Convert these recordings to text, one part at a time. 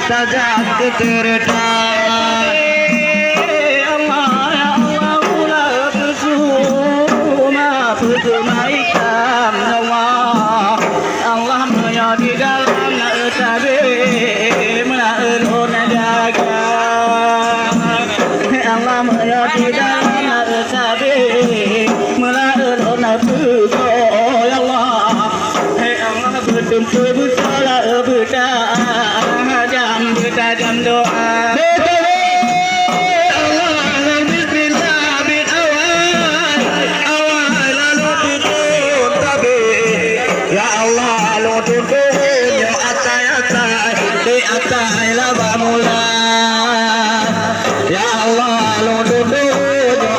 tajak ketertai Allah ya Allah mula kusuma putumaikan Allah Allah punya di dalam tabe menaun jaga Allah punya di dalam tabe menaun puso ya Allah Allah bertumpu bersalah jam doa Allah bismillah bin awal lalu tutup tabi ya Allah lalu tutup ya atai di atai laba mula ya Allah lalu tutup ya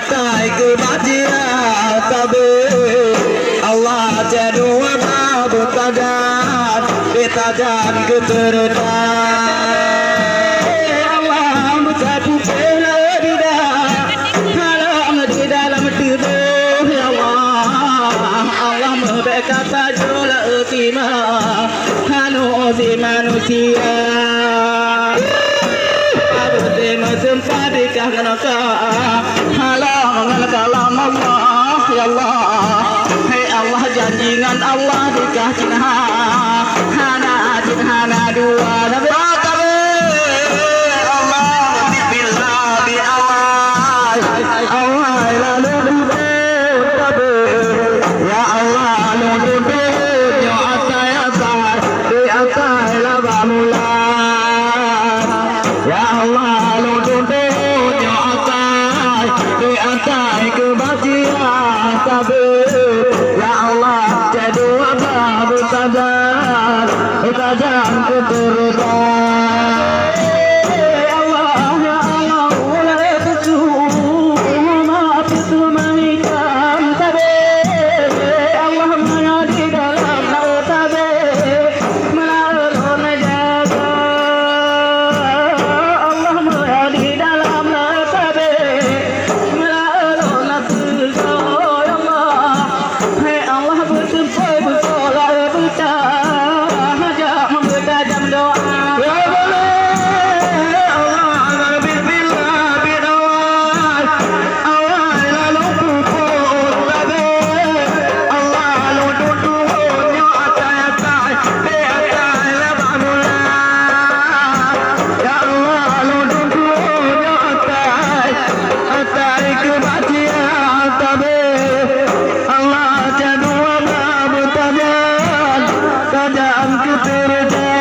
atai ke batia tabi Allah jadu babu tadan tajan ketertai Allah bersatu bela di dalam tidur ya Allah Allah berkata jola utima hanu si manusia abdi sempat di kanaka halang kalam Allah ya Allah hai Allah janjingan Allah dikasih hana dua nabi Allah bismillah bi awal lalu duduk tabi ya Allah lalu duduk ya atai di atai laba mula ya Allah lalu duduk ya atai di atai kebajikan tabi ya Allah jadu apa bersadar tajam ketertai Allah ya Allah mulai bercuma putumaikan tabe Allah punya di dalam tabe melalun jaga Allah punya di dalam tabe melalun puso ya Allah hai Allah bersumpah bersolat bercah jam doa ya Allah bismillah bin awal lalu puput tabe Allah lalu duduk ya atai di atai laba mula ya Allah lalu duduk ya atai kebajikan tabe Allah jadu babu tajan tajam ketertai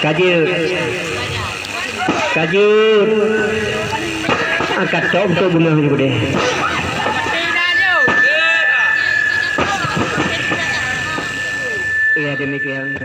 Kajir. Kajir. Angkat top tu bunga juga deh. Ya demikian.